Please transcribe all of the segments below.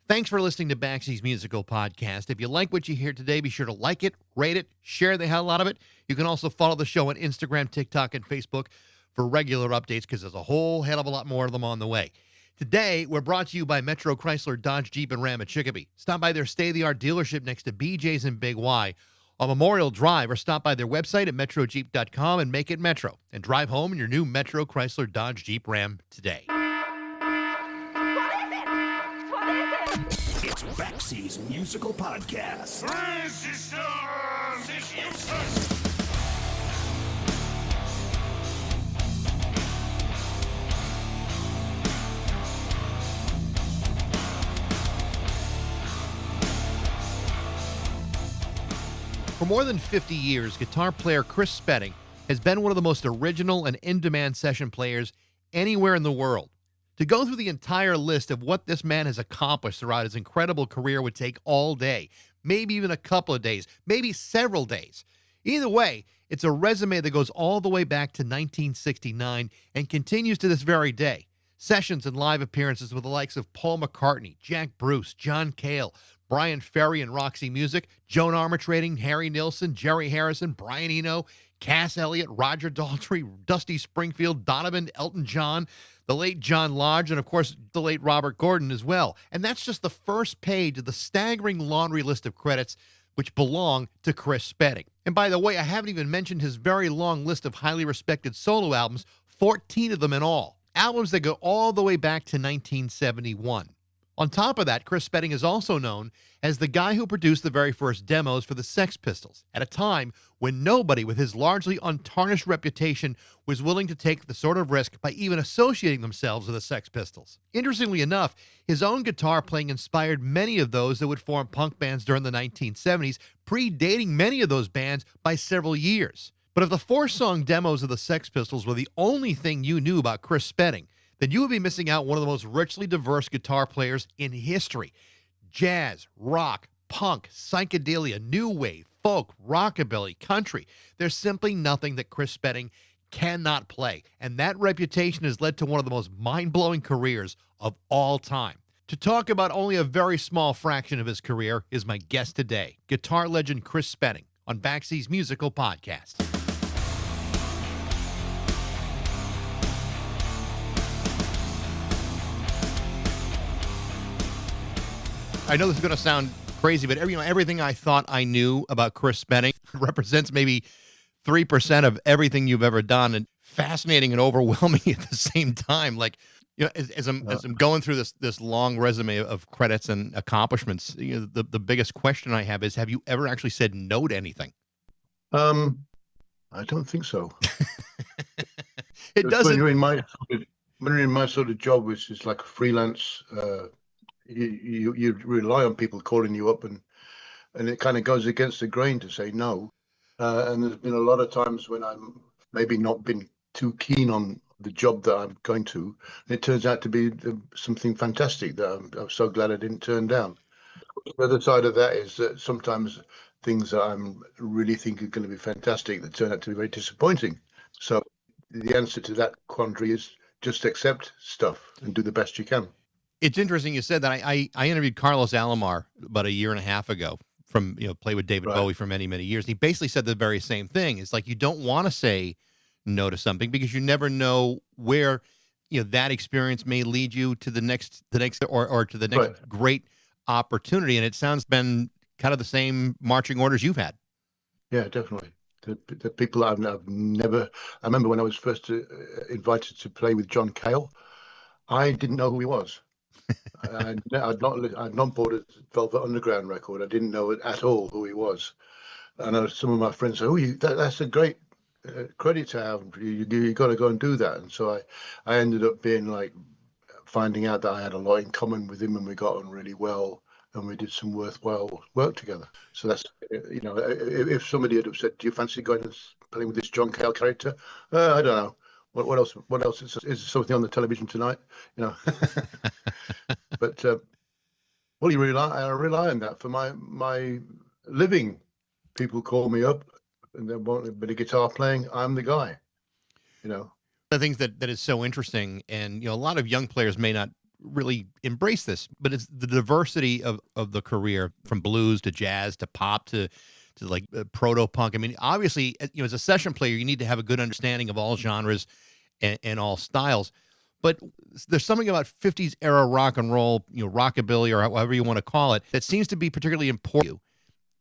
Thanks for listening to Baxie's Musical Podcast. If you like what you hear today, be sure to like it, rate it, share the hell out of it. You can also follow the show on Instagram, TikTok, and Facebook for regular updates because there's a whole hell of a lot more of them on the way. Today, we're brought to you by Metro Chrysler, Dodge, Jeep, and Ram at Chicopee. Stop by their state-of-the-art dealership next to BJ's and Big Y on Memorial Drive, or stop by their website at metrojeep.com and make it Metro. And drive home in your new Metro Chrysler, Dodge, Jeep, Ram today. It's Baxie's Musical Podcast. For more than 50 years, guitar player Chris Spedding has been one of the most original and in-demand session players anywhere in the world. To go through the entire list of what this man has accomplished throughout his incredible career would take all day, maybe even a couple of days, maybe several days. Either way, it's a resume that goes all the way back to 1969 and continues to this very day. Sessions and live appearances with the likes of Paul McCartney, Jack Bruce, John Cale, Bryan Ferry and Roxy Music, Joan Armatrading, Harry Nilsson, Jerry Harrison, Brian Eno, Cass Elliot, Roger Daltrey, Dusty Springfield, Donovan, Elton John, the late John Lodge, and of course, the late Robert Gordon as well. And that's just the first page of the staggering laundry list of credits which belong to Chris Spedding. And by the way, I haven't even mentioned his very long list of highly respected solo albums, 14 of them in all. Albums that go all the way back to 1971. On top of that, Chris Spedding is also known as the guy who produced the very first demos for the Sex Pistols, at a time when nobody with his largely untarnished reputation was willing to take the sort of risk by even associating themselves with the Sex Pistols. Interestingly enough, his own guitar playing inspired many of those that would form punk bands during the 1970s, predating many of those bands by several years. But if the 4-song demos of the Sex Pistols were the only thing you knew about Chris Spedding, then you would be missing out one of the most richly diverse guitar players in history. Jazz, rock, punk, psychedelia, new wave, folk, rockabilly, country. There's simply nothing that Chris Spedding cannot play, and that reputation has led to one of the most mind-blowing careers of all time. To talk about only a very small fraction of his career is my guest today, guitar legend Chris Spedding, on Baxie's Musical Podcast. I know this is going to sound crazy, but everything I thought I knew about Chris Spedding represents maybe 3% of everything you've ever done, and fascinating and overwhelming at the same time. Like, as I'm going through this long resume of credits and accomplishments, the biggest question I have is: have you ever actually said no to anything? I don't think so. It doesn't. When you're in my sort of job, which is like a freelance. You rely on people calling you up, and it kind of goes against the grain to say no. And there's been a lot of times when I'm maybe not been too keen on the job that I'm going to, and it turns out to be something fantastic that I'm so glad I didn't turn down. The other side of that is that sometimes things that I'm really think are going to be fantastic that turn out to be very disappointing. So the answer to that quandary is just accept stuff and do the best you can. It's interesting you said that. I interviewed Carlos Alomar about a year and a half ago from, play with David Bowie for many, many years. And he basically said the very same thing. It's like you don't want to say no to something because you never know where, that experience may lead you to the next or to the next great opportunity. And it sounds been kind of the same marching orders you've had. Yeah, definitely. The people I've never, I remember when I was first invited to play with John Cale, I didn't know who he was. I'd not bought a Velvet Underground record. I didn't know at all who he was. And some of my friends said, that's a great credit to have. You got to go and do that. And so I ended up being like finding out that I had a lot in common with him, and we got on really well, and we did some worthwhile work together. So that's, if somebody had said, do you fancy going and playing with this John Cale character? I don't know. What else? What else is something on the television tonight? But well, I rely on that for my living. People call me up and they want a bit of guitar playing. I'm the guy. The things that is so interesting, and a lot of young players may not really embrace this, but it's the diversity of the career, from blues to jazz to pop to like proto punk. I mean, obviously, as a session player, you need to have a good understanding of all genres and all styles. But there's something about 50s era rock and roll, rockabilly, or however you want to call it, that seems to be particularly important to you.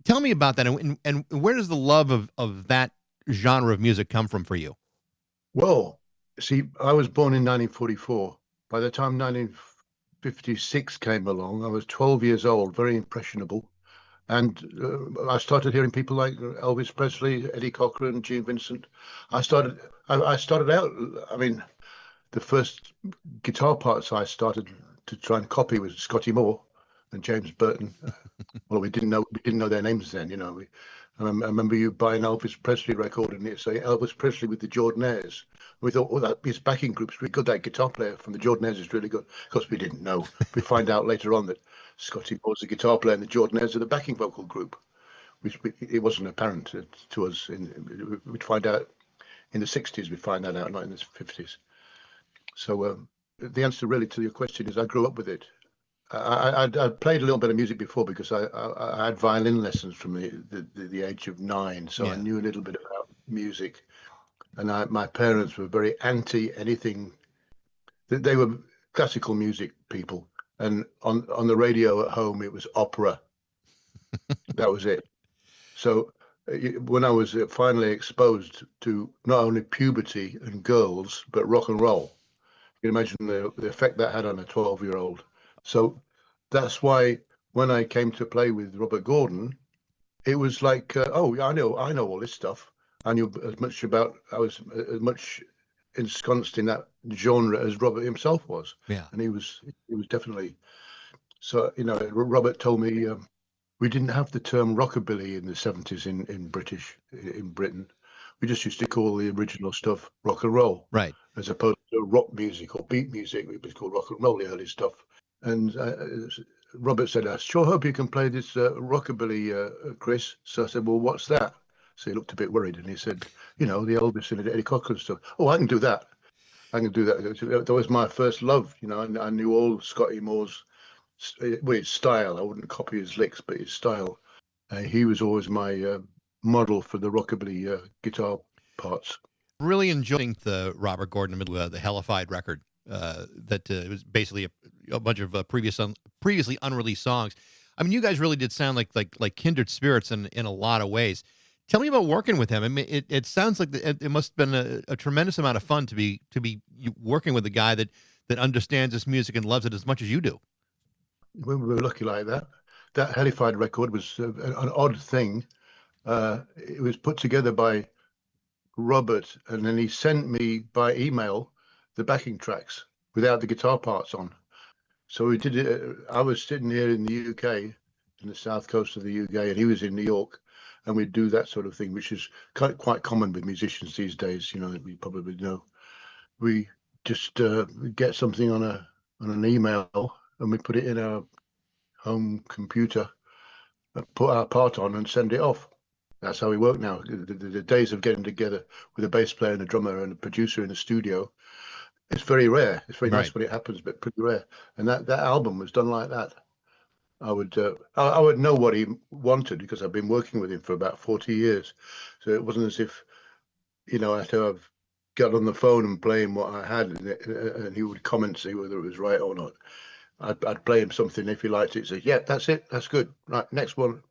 Tell me about that, and where does the love of that genre of music come from for you? Well, see, I was born in 1944. By the time 1956 came along, I was 12 years old, very impressionable. And I started hearing people like Elvis Presley, Eddie Cochran, Gene Vincent. I started out, I mean, the first guitar parts I started to try and copy was Scotty Moore and James Burton. Well, we didn't know their names then, I remember you buying Elvis Presley record and it say Elvis Presley with the Jordanaires. We thought, oh, that his backing group's really good. That guitar player from the Jordanaires is really good. Of course, we didn't know. We find out later on that Scotty Moore's the guitar player and the Jordanaires are the backing vocal group, which it wasn't apparent to us. We'd find out in the 60s. We find that out, not in the 50s. So the answer really to your question is I grew up with it. I'd played a little bit of music before because I had violin lessons from the age of 9, so I knew a little bit about music. And my parents were very anti anything. They were classical music people, and on the radio at home it was opera. That was it. So when I was finally exposed to not only puberty and girls but rock and roll, you can imagine the effect that had on a 12-year-old. So that's why when I came to play with Robert Gordon, it was like, oh, I know all this stuff. I knew I was as much ensconced in that genre as Robert himself was. Yeah. And he was definitely. So, Robert told me we didn't have the term rockabilly in the 70s in Britain. We just used to call the original stuff rock and roll. Right. As opposed to rock music or beat music, it was called rock and roll, the early stuff. And Robert said, I sure hope you can play this rockabilly, Chris. So I said, well, what's that? So he looked a bit worried and he said, the Elvis and Eddie Cochran stuff. Oh, I can do that. I can do that. That was my first love. I knew all Scotty Moore's his style. I wouldn't copy his licks, but his style. He was always my model for the rockabilly guitar parts. Really enjoying the Robert Gordon, the Hellified record. That was basically a bunch of previously unreleased songs. I mean, you guys really did sound like kindred spirits in a lot of ways. Tell me about working with him. I mean, it sounds like it must have been a tremendous amount of fun to be working with a guy that understands this music and loves it as much as you do. We were lucky like that. That Hellified record was an odd thing. It was put together by Robert, and then he sent me by email the backing tracks without the guitar parts on. So we did it. I was sitting here in the UK, in the south coast of the UK, and he was in New York, and we'd do that sort of thing, which is quite common with musicians these days. We probably know. We just get something on an email, and we put it in our home computer, put our part on, and send it off. That's how we work now. The days of getting together with a bass player and a drummer and a producer in the studio, it's very rare. It's very nice when it happens, but pretty rare. And that album was done like that. I would know what he wanted because I've been working with him for about 40 years. So it wasn't as if, after I've got on the phone and play him what I had, and he would comment, see whether it was right or not. I'd play him something if he liked it. Say, yeah, that's it. That's good. Right, next one.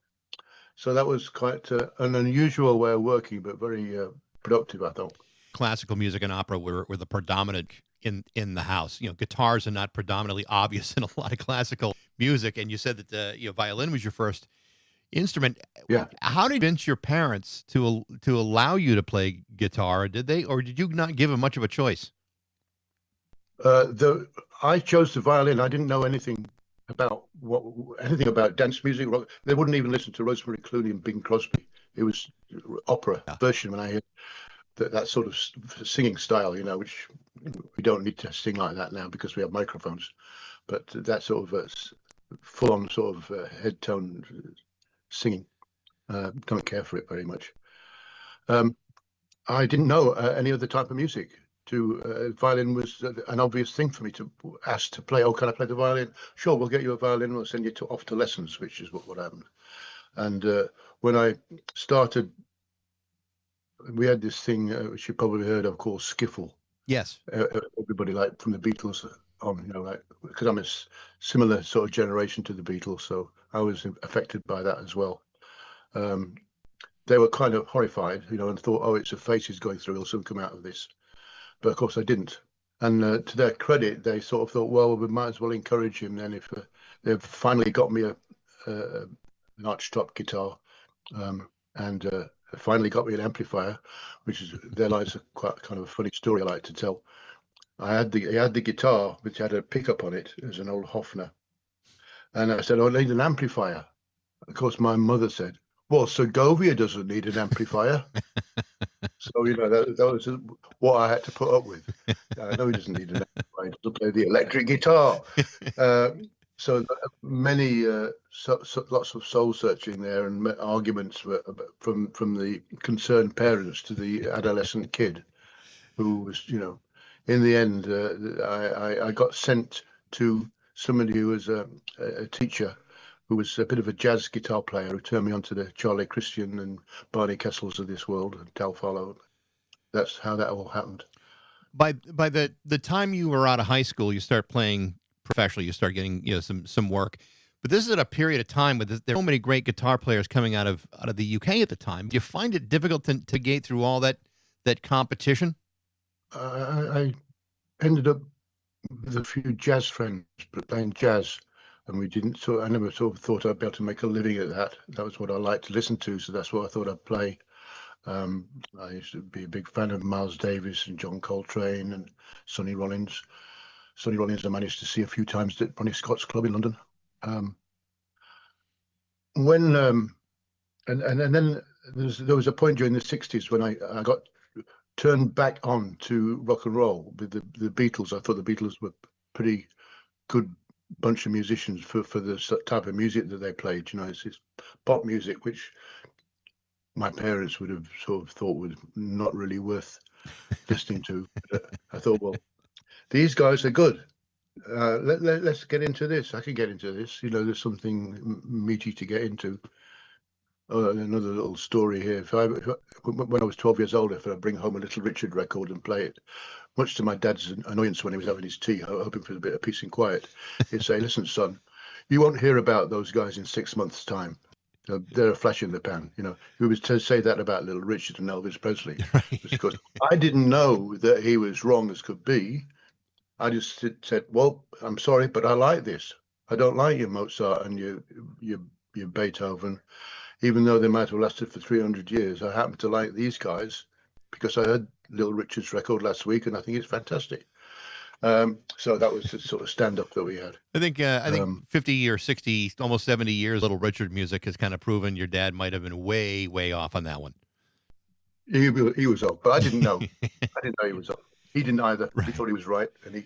So that was quite an unusual way of working, but very productive, I thought. Classical music and opera were the predominant in the house. Guitars are not predominantly obvious in a lot of classical music. And you said that violin was your first instrument. Yeah. How did you convince your parents to allow you to play guitar? Did you not give them much of a choice? I chose the violin. I didn't know anything about dance music. Rock. They wouldn't even listen to Rosemary Clooney and Bing Crosby. It was opera version when I heard that sort of singing style, which we don't need to sing like that now because we have microphones. But that sort of full-on sort of head tone singing, don't care for it very much. I didn't know any other type of music. violin was an obvious thing for me to ask to play. Oh, can I play the violin? Sure, we'll get you a violin. We'll send you off to lessons, which is what happened. And when I started, we had this thing which you probably heard of called skiffle. Yes. Everybody like from the Beatles on, like, because I'm a similar sort of generation to the Beatles, so I was affected by that as well. They were kind of horrified, and thought, oh, it's a faces going through, he'll soon come out of this. But of course I didn't. And to their credit, they sort of thought, well, we might as well encourage him then if they've finally got me an archtop guitar, and finally got me an amplifier, which is their lives are quite kind of a funny story I like to tell. He had the guitar which had a pickup on it. It was an old Hofner, and I said, I need an amplifier. Of course, my mother said, well, Segovia doesn't need an amplifier. So that was what I had to put up with. I know he doesn't need an amplifier to play the electric guitar. So many, lots of soul searching there, and arguments from the concerned parents to the adolescent kid, who was, in the end, I got sent to somebody who was a teacher, who was a bit of a jazz guitar player, who turned me on to the Charlie Christian and Barney Kessels of this world, and Tal Farlow. That's how that all happened. By the time you were out of high school, you start playing professionally. You start getting some work. But this is at a period of time where there are so many great guitar players coming out of the UK at the time. Do you find it difficult to gate through all that competition? I ended up with a few jazz friends, but playing jazz, and I never sort of thought I'd be able to make a living at that. That was what I liked to listen to, so that's what I thought I'd play. I used to be a big fan of Miles Davis and John Coltrane and Sonny Rollins. Sonny Rollins I managed to see a few times at Ronnie Scott's club in London. And then there was a point during the 60s when I got turned back on to rock and roll with the Beatles. I thought the Beatles were pretty good bunch of musicians for the type of music that they played. It's pop music, which my parents would have sort of thought was not really worth listening to. But I thought, well, these guys are good. Let's get into this. I can get into this. There's something meaty to get into. Another little story here. When I was 12 years old, if I bring home a Little Richard record and play it, much to my dad's annoyance when he was having his tea, hoping for a bit of peace and quiet, he'd say, listen, son, you won't hear about those guys in 6 months' time. They're a flash in the pan. He was to say that about Little Richard and Elvis Presley. Right. Because I didn't know that he was wrong as could be. I just said, well, I'm sorry, but I like this. I don't like your Mozart and your Beethoven. Even though they might have lasted for 300 years, I happen to like these guys because I heard Little Richard's record last week, and I think it's fantastic. So that was the sort of stand-up that we had. I think 50 or 60, almost 70 years, Little Richard music has kind of proven your dad might have been way, way off on that one. He was off, but I didn't know. I didn't know he was off. He didn't either. Right. He thought he was right, and he.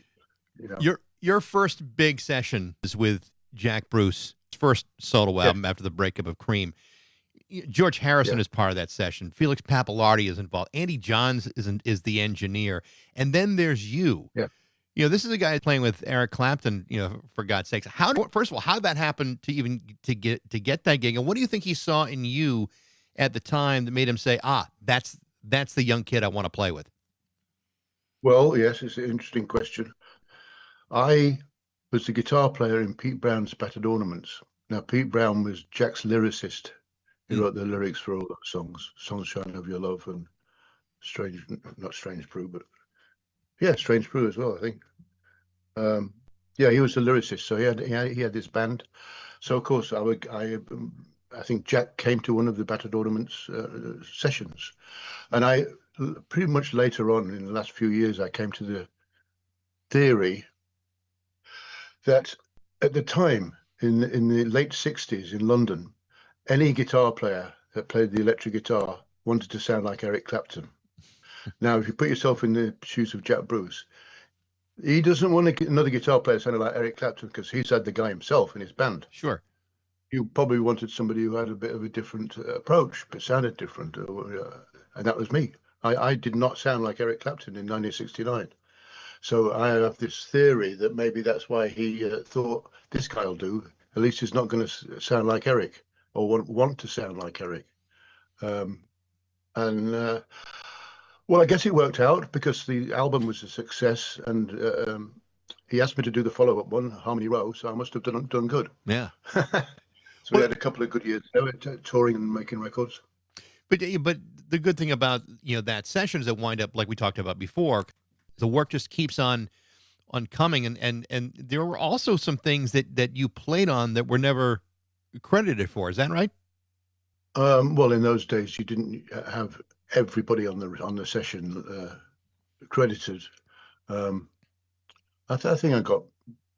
Your first big session is with Jack Bruce, his first solo album after the breakup of Cream. George Harrison is part of that session. Felix Pappalardi is involved. Andy Johns is the engineer, and then there's you. Yeah. This is a guy playing with Eric Clapton. For God's sakes, first of all, how did that happen to get that gig, and what do you think he saw in you at the time that made him say, that's the young kid I want to play with? Well, yes, it's an interesting question. I was the guitar player in Pete Brown's Battered Ornaments. Now, Pete Brown was Jack's lyricist. He wrote the lyrics for all those songs, Sunshine of Your Love and not Strange Brew, but Strange Brew as well, I think. He was a lyricist, so he had this band. So of course I think Jack came to one of the Battered Ornaments sessions, and I pretty much later on in the last few years I came to the theory that at the time in the late 60s in London, any guitar player that played the electric guitar wanted to sound like Eric Clapton. Now, if you put yourself in the shoes of Jack Bruce, he doesn't want to get another guitar player sounding like Eric Clapton because he's had the guy himself in his band. Sure. You probably wanted somebody who had a bit of a different approach, but sounded different. And that was me. I did not sound like Eric Clapton in 1969. So I have this theory that maybe that's why he thought this guy will do. At least he's not going to sound like Eric or want to sound like Eric. Um, and well, I guess it worked out because the album was a success, and he asked me to do the follow-up one, Harmony Row, so I must have done good. Yeah. So we had a couple of good years there, touring and making records. But the good thing about that session is that wind up like we talked about before, the work just keeps on coming, and there were also some things that you played on that were never credited for. Is that right? Well, in those days, you didn't have everybody on the session credited. I think I got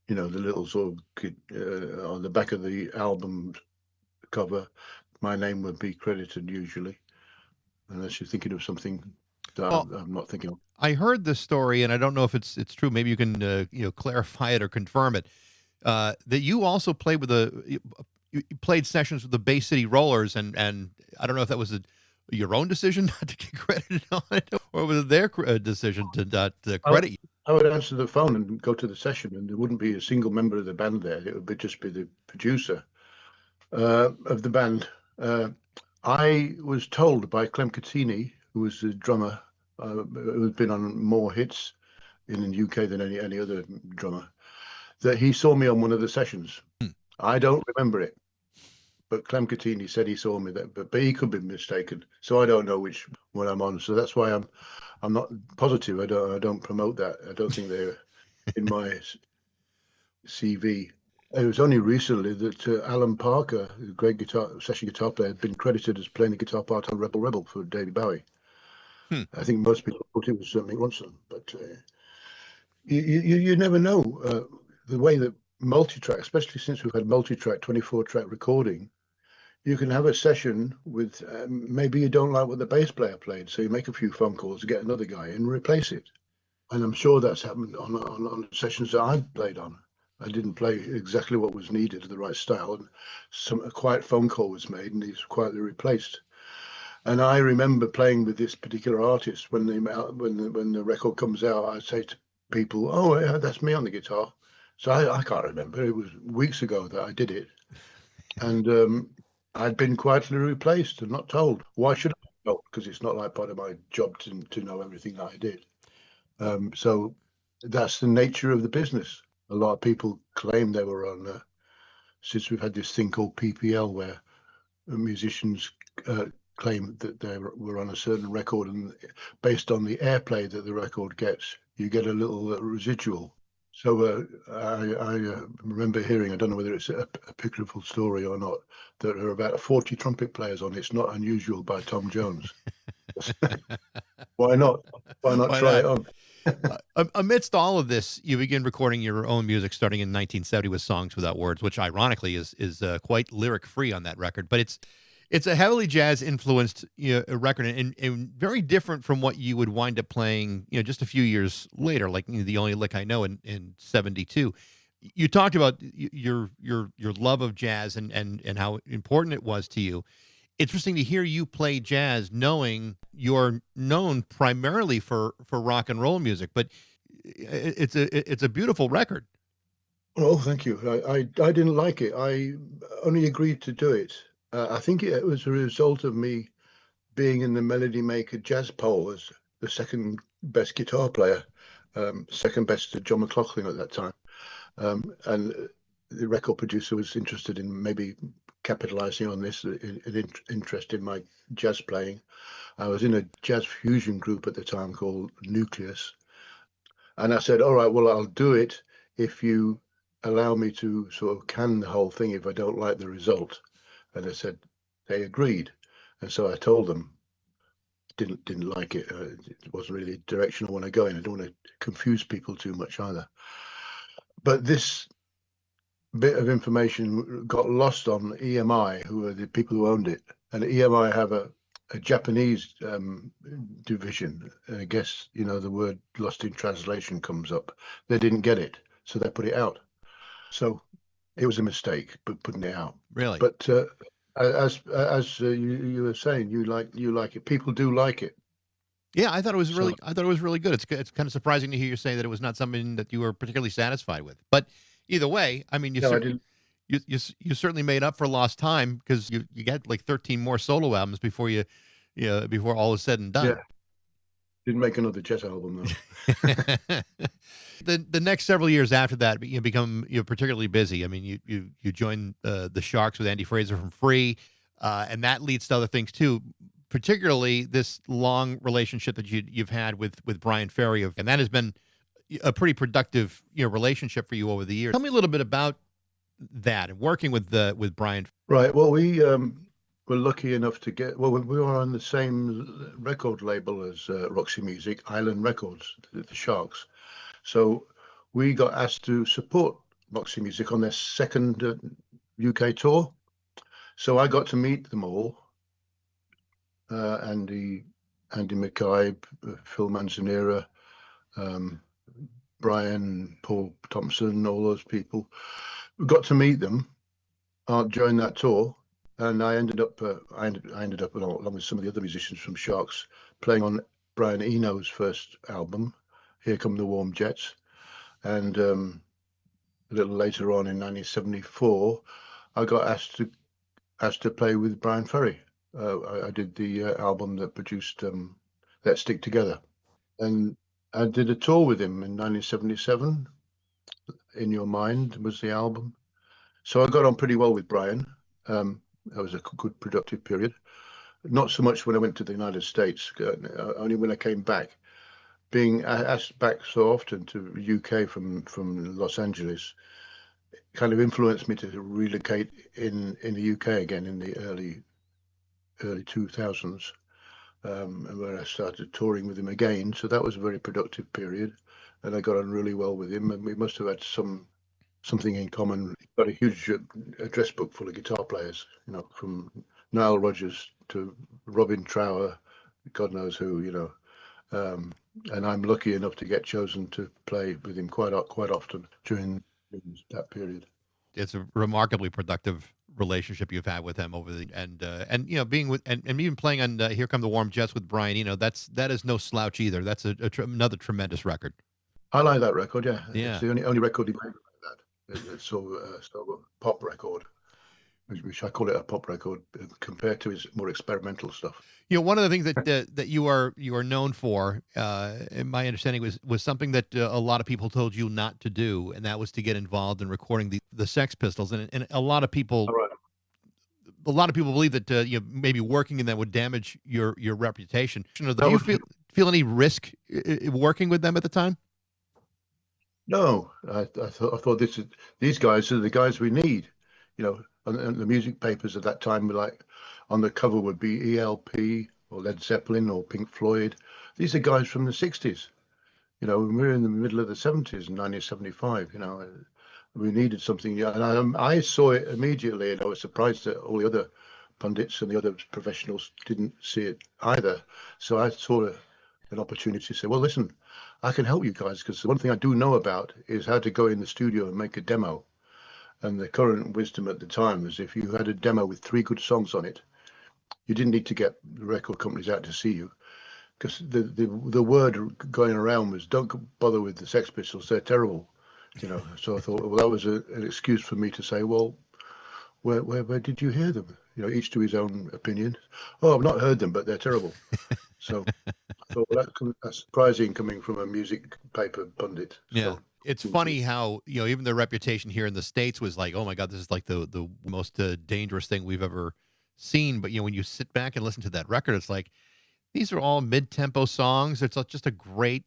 the little sort of on the back of the album cover, my name would be credited usually, unless you're thinking of something that I'm not thinking of. I heard this story, and I don't know if it's true. Maybe you can clarify it or confirm it. That you also played with you played sessions with the Bay City Rollers, and I don't know if that was your own decision not to get credited on it, or was it their decision to not credit you? I would answer the phone and go to the session, and there wouldn't be a single member of the band there. It would just be the producer of the band. I was told by Clem Catini, who was the drummer, who had been on more hits in the UK than any other drummer, that he saw me on one of the sessions. I don't remember it, but Clem Catini said he saw me there, but he could be mistaken. So I don't know which one I'm on. So that's why I'm not positive. I don't promote that. I don't think they're in my CV. It was only recently that Alan Parker, a great session guitar player, had been credited as playing the guitar part on Rebel Rebel for David Bowie. I think most people thought it was Mick Ronson, but you never know. The way that multi-track, especially since we've had multi-track 24-track recording, you can have a session with maybe you don't like what the bass player played, so you make a few phone calls to get another guy and replace it. And I'm sure that's happened on sessions that I've played on. I didn't play exactly what was needed, the right style, and a quiet phone call was made, and he's quietly replaced. And I remember playing with this particular artist when the record comes out. I say to people, "Oh, yeah, that's me on the guitar." So I can't remember. It was weeks ago that I did it, and I'd been quietly replaced and not told. Why should I be told? Because it's not like part of my job to know everything that I did. So that's the nature of the business. A lot of people claim they were on, since we've had this thing called PPL, where musicians claim that they were on a certain record, and based on the airplay that the record gets, you get a little residual. So I remember hearing, I don't know whether it's a pitiful story or not, that there are about 40 trumpet players on It's Not Unusual by Tom Jones. Why not? Why not try it on? Amidst all of this, you begin recording your own music starting in 1970 with Songs Without Words, which ironically is quite lyric free on that record. But it's a heavily jazz influenced record, and very different from what you would wind up playing just a few years later, like The Only Lick I Know in '72. You talked about your love of jazz and how important it was to you. Interesting to hear you play jazz, knowing you're known primarily for rock and roll music, but it's a beautiful record. Oh, thank you. I didn't like it. I only agreed to do it. I think it was a result of me being in the Melody Maker jazz poll as the second best guitar player, second best to John McLaughlin at that time. And the record producer was interested in maybe capitalizing on this interest in my jazz playing. I was in a jazz fusion group at the time called Nucleus. And I said, all right, well, I'll do it if you allow me to sort of can the whole thing if I don't like the result. And they agreed. And so I told them, didn't like it. It wasn't really the direction I want to go in. I don't want to confuse people too much either. But this bit of information got lost on EMI, who are the people who owned it. And EMI have a Japanese division. And I guess, the word lost in translation comes up. They didn't get it, so they put it out. So it was a mistake, but putting it out. Really? But as you were saying, you like it. People do like it. Yeah, I thought it was So really good. It's kind of surprising to hear you say that it was not something that you were particularly satisfied with. But either way, I mean, no, I didn't. you certainly made up for lost time because you got like 13 more solo albums before before all is said and done. Yeah, didn't make another Jet album though. The next several years after that, you become particularly busy. I mean, you joined the Sharks with Andy Fraser from Free, and that leads to other things too. Particularly this long relationship that you've had with Bryan Ferry, and that has been a pretty productive relationship for you over the years. Tell me a little bit about that and working with Bryan. Right. Well, we were lucky enough to get. Well, we were on the same record label as Roxy Music, Island Records, the Sharks. So we got asked to support Roxy Music on their second UK tour. So I got to meet them all. Andy McKay, Phil Manzanera, Brian, Paul Thompson, all those people. We got to meet them during that tour, and I ended up along with some of the other musicians from Sharks playing on Brian Eno's first album, Here Come the Warm Jets, and a little later on in 1974, I got asked to play with Bryan Ferry. I did the album that produced Let's Stick Together, and I did a tour with him in 1977. In Your Mind was the album. So I got on pretty well with Bryan. That was a good productive period. Not so much when I went to the United States, only when I came back. Being asked back so often to UK from Los Angeles kind of influenced me to relocate in the UK again in the early 2000s, and where I started touring with him again. So that was a very productive period, and I got on really well with him, and we must have had something in common. He got a huge address book full of guitar players, from Nile Rodgers to Robin Trower, God knows who, and I'm lucky enough to get chosen to play with him quite often during that period. It's a remarkably productive relationship you've had with him over being with and even playing on Here Come the Warm Jets with Brian. That is no slouch either. That's another tremendous record. I like that record. Yeah, Yeah. It's the only record he made like that. It's sort of a pop record, which I call it a pop record compared to his more experimental stuff. One of the things that you are known for, in my understanding, was something that a lot of people told you not to do, and that was to get involved in recording the Sex Pistols, and a lot of people. All right. A lot of people believe that maybe working in that would damage your reputation. Do you feel any risk working with them at the time? No, I thought these guys are the guys we need. And the music papers at that time were like, on the cover would be ELP or Led Zeppelin or Pink Floyd. These are guys from the 60s. When we were in the middle of the 70s in 1975, we needed something. And I saw it immediately, and I was surprised that all the other pundits and the other professionals didn't see it either. So I saw an opportunity to say, well, listen, I can help you guys, because the one thing I do know about is how to go in the studio and make a demo. And the current wisdom at the time was if you had a demo with 3 good songs on it, you didn't need to get the record companies out to see you, because the word going around was, don't bother with the Sex Pistols, they're terrible. So I thought, well, that was an excuse for me to say, well, where did you hear them? Each to his own opinion. Oh, I've not heard them, but they're terrible. So I thought, well, that's surprising coming from a music paper pundit. Yeah. So, it's funny how, even their reputation here in the States was like, oh my God, this is like the most dangerous thing we've ever seen. But, when you sit back and listen to that record, it's like, these are all mid-tempo songs. It's just a great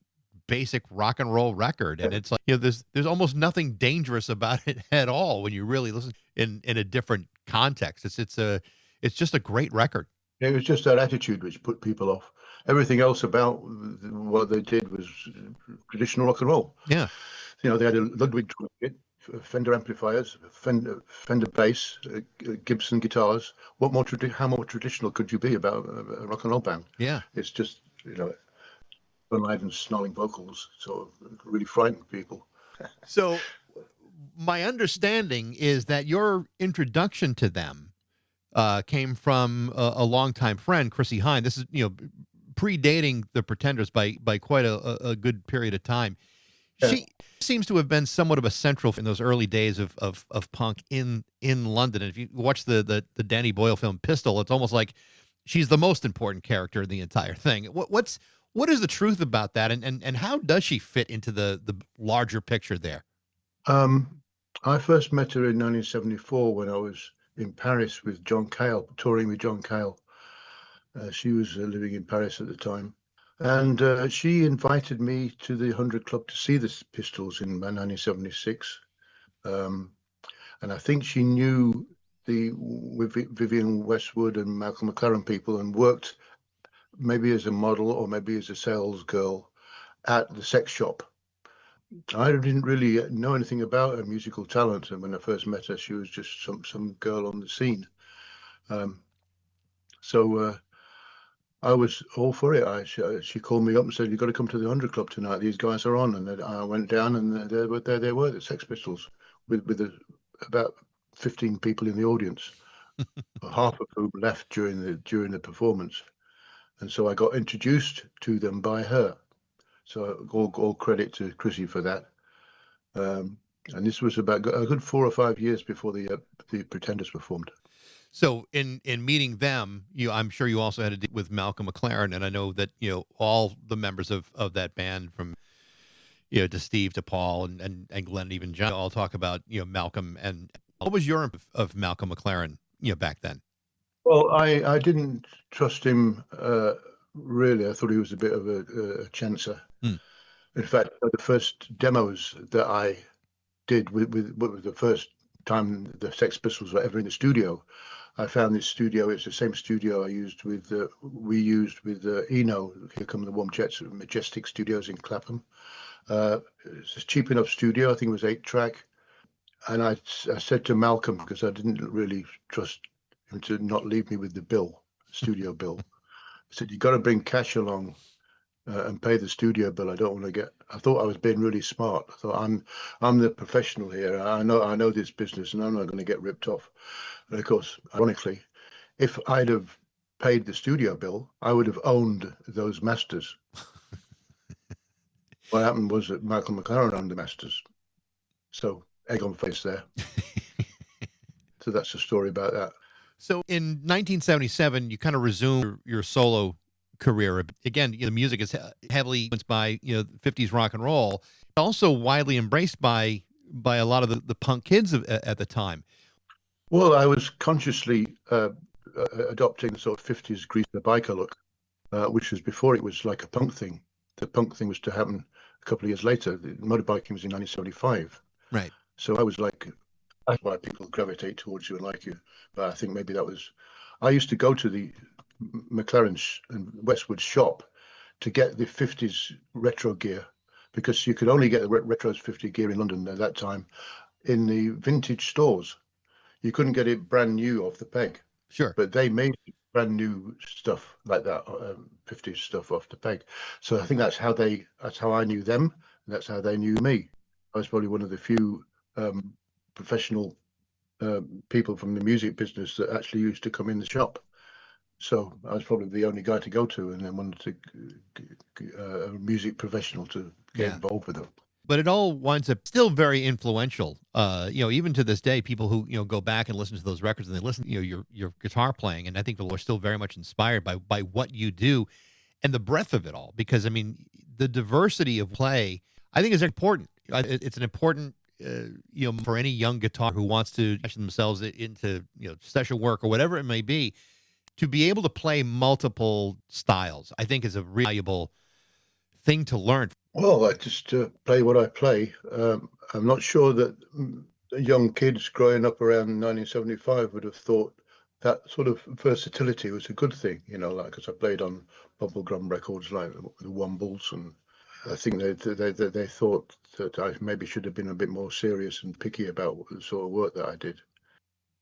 basic rock and roll record. And it's like, there's almost nothing dangerous about it at all when you really listen in a different context. It's just a great record. It was just that attitude which put people off. Everything else about what they did was traditional rock and roll. Yeah. They had a Ludwig drum kit, Fender amplifiers, Fender bass, Gibson guitars. How more traditional could you be about a rock and roll band? Yeah. It's just, unlive and snarling vocals, sort of really frightened people. So my understanding is that your introduction to them came from a longtime friend, Chrissie Hynde. This is, predating the Pretenders by quite a good period of time. Yeah. She seems to have been somewhat of a central in those early days of punk in London. And if you watch the Danny Boyle film Pistol, it's almost like she's the most important character in the entire thing. What is the truth about that, and how does she fit into the larger picture there? I first met her in 1974 when I was in Paris with John Cale, touring with John Cale. She was living in Paris at the time. And she invited me to the 100 Club to see the Pistols in 1976. And I think she knew with Vivienne Westwood and Malcolm McLaren people and worked maybe as a model or maybe as a sales girl at the sex shop. I didn't really know anything about her musical talent. And when I first met her, she was just some girl on the scene. So I was all for it. She called me up and said, "You've got to come to the 100 Club tonight. These guys are on." And I went down, and there they were, the Sex Pistols, with about 15 people in the audience, half of whom left during the performance. And so I got introduced to them by her. So all credit to Chrissy for that. And this was about a good 4 or 5 years before the Pretenders performed. So in meeting them, I'm sure you also had to deal with Malcolm McLaren, and I know that all the members of that band, from to Steve to Paul and Glenn, and even John, all talk about Malcolm. And what was your of Malcolm McLaren back then? Well, I didn't trust him really. I thought he was a bit of a chancer. In fact, the first demos that I did with the first time the Sex Pistols were ever in the studio, I found this studio. It's the same studio we used with Eno. Here Come the Warm Jets at Majestic Studios in Clapham. It's a cheap enough studio. I think it was 8-track. And I said to Malcolm, because I didn't really trust him to not leave me with the studio bill. I said, "You got to bring cash along and pay the studio bill. I don't want to get." I thought I was being really smart. I thought I'm the professional here. I know this business, and I'm not going to get ripped off. And of course, ironically, if I'd have paid the studio bill, I would have owned those masters. What happened was that Michael McLaren owned the masters. So egg on face there. So that's the story about that. So in 1977, you kind of resume your solo career. Again, the music is heavily influenced by 50s rock and roll, also widely embraced by a lot of the punk kids at the time. Well, I was consciously adopting the sort of 50s grease the biker look, which was before it was like a punk thing. The punk thing was to happen a couple of years later. The motorbiking was in 1975. Right. So I was like, that's why people gravitate towards you and like you. But I think maybe I used to go to the McLaren and Westwood shop to get the 50s retro gear, because you could only get the retro 50 gear in London at that time in the vintage stores. You couldn't get it brand new off the peg. Sure. But they made brand new stuff like that, 50s stuff off the peg. So I think that's how I knew them, and that's how they knew me. I was probably one of the few professional people from the music business that actually used to come in the shop. So I was probably the only guy to go to, and then wanted a music professional to get involved with them. But it all winds up still very influential. Even to this day, people who go back and listen to those records, and they listen, your guitar playing, and I think people are still very much inspired by what you do and the breadth of it all. Because I mean, the diversity of play, I think, is important. It's an important, for any young guitar who wants to push themselves into session work or whatever it may be, to be able to play multiple styles, I think, is a really valuable thing to learn. Well, I just play what I play. I'm not sure that young kids growing up around 1975 would have thought that sort of versatility was a good thing, like, because I played on bubblegum records like the Wombles, and I think they thought that I maybe should have been a bit more serious and picky about the sort of work that I did.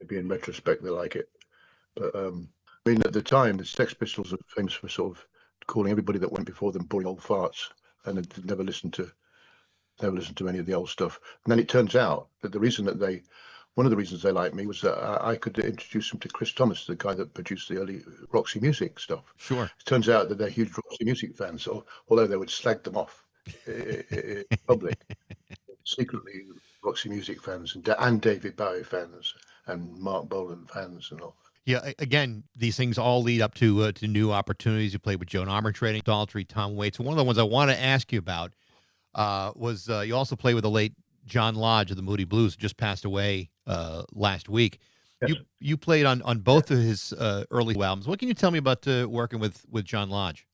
Maybe in retrospect, they like it. But I mean, at the time, the Sex Pistols were famous for sort of calling everybody that went before them boring old farts, and had never listened to any of the old stuff. And then it turns out that the reason that they one of the reasons they liked me was that I could introduce them to Chris Thomas, the guy that produced the early Roxy Music stuff. Sure. It turns out that they're huge Roxy Music fans, although they would slag them off in public. Secretly, Roxy Music fans and David Bowie fans and Mark Bolan fans and all. Yeah, again, these things all lead up to new opportunities. You played with Joan Armatrading, Daltrey, Tom Waits. One of the ones I want to ask you about was you also played with the late John Lodge of the Moody Blues, who just passed away last week. Yes. You played on both of his early albums. What can you tell me about working with John Lodge?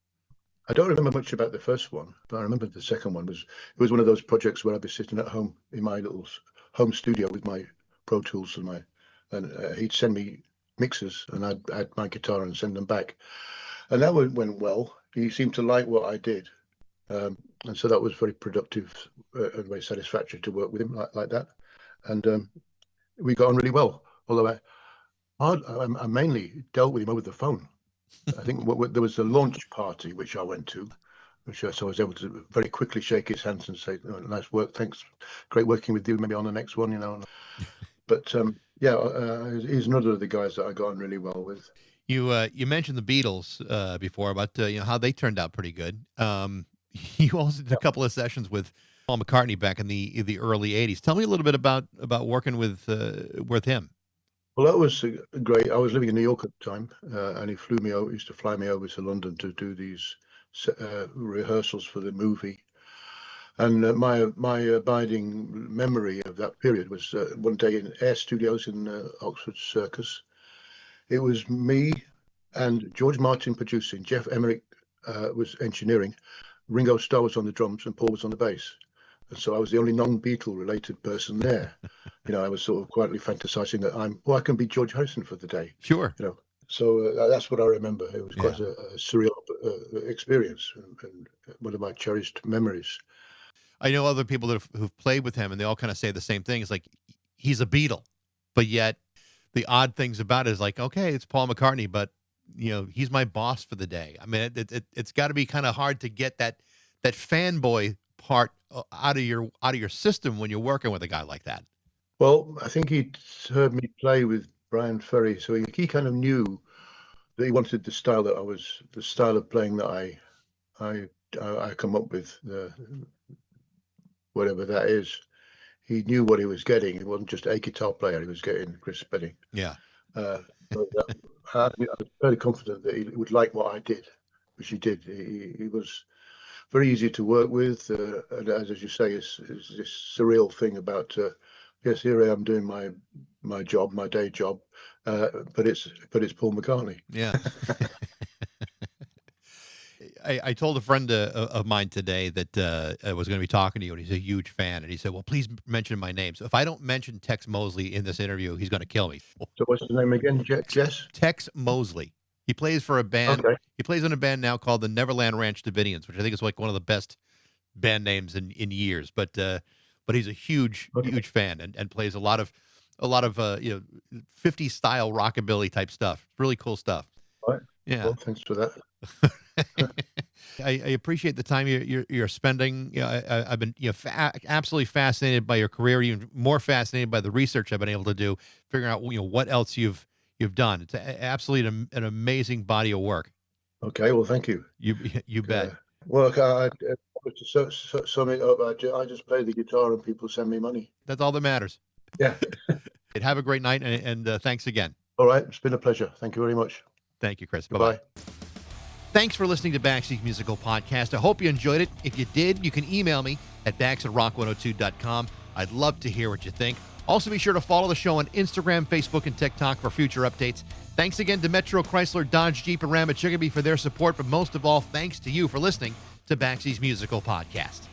I don't remember much about the first one, but I remember the second one was one of those projects where I'd be sitting at home in my little home studio with my Pro Tools and he'd send me mixes and I'd add my guitar and send them back, and that went well. He seemed to like what I did, and so that was very productive and very satisfactory to work with him like that, and we got on really well. Although I mainly dealt with him over the phone. I think there was a launch party which I went to, so I was able to very quickly shake his hands and say, oh, "Nice work, thanks, great working with you. Maybe on the next one, you know." But he's another of the guys that I got on really well with. You mentioned the Beatles before about how they turned out pretty good. You also did a couple of sessions with Paul McCartney back in the early '80s. Tell me a little bit about working with him. Well, that was great. I was living in New York at the time, and he used to fly me over to London to do these rehearsals for the movie. And my abiding memory of that period was one day in Air Studios in Oxford Circus. It was me and George Martin producing, Jeff Emmerich was engineering, Ringo Starr was on the drums, and Paul was on the bass. And so I was the only non-Beatle related person there. I was sort of quietly fantasizing that I can be George Harrison for the day. Sure. So that's what I remember. It was quite a surreal experience and one of my cherished memories. I know other people who've played with him, and they all kind of say the same thing. It's like he's a Beatle, but yet the odd things about it is like, okay, it's Paul McCartney, but he's my boss for the day. I mean, it's got to be kind of hard to get that fanboy part out of your system when you're working with a guy like that. Well, I think he'd heard me play with Bryan Ferry, so he kind of knew that he wanted the style of playing that I come up with, whatever that is. He knew what he was getting. He wasn't just a guitar player; he was getting Chris Spedding. Yeah. I was fairly confident that he would like what I did, which he did. He was very easy to work with, and as you say, is this surreal thing about yes, here I am doing my job, my day job, but it's Paul McCartney. Yeah. I told a friend of mine today that I was going to be talking to you, and he's a huge fan, and he said, "Well, please mention my name. So if I don't mention Tex Mosley in this interview, he's going to kill me." So what's the name again? Jess? Tex Mosley. He plays for a band. Okay. He plays in a band now called the Neverland Ranch Davidians, which I think is like one of the best band names in years. But he's a huge fan and plays a lot of 50s style rockabilly type stuff. Really cool stuff. All right. Yeah. Well, thanks for that. I appreciate the time you're spending. I've been absolutely fascinated by your career. Even more fascinated by the research I've been able to do, figuring out what else you've done. It's absolutely an amazing body of work. Okay. Well, thank you. You bet. Well, to sum it up, I just play the guitar and people send me money. That's all that matters. Yeah. Have a great night, and thanks again. All right. It's been a pleasure. Thank you very much. Thank you, Chris. Bye-bye. Thanks for listening to Baxie's Musical Podcast. I hope you enjoyed it. If you did, you can email me at bax@rock102.com. I'd love to hear what you think. Also, be sure to follow the show on Instagram, Facebook, and TikTok for future updates. Thanks again to Metro, Chrysler, Dodge, Jeep, and Ram at Chicopee for their support, but most of all, thanks to you for listening to Baxie's Musical Podcast.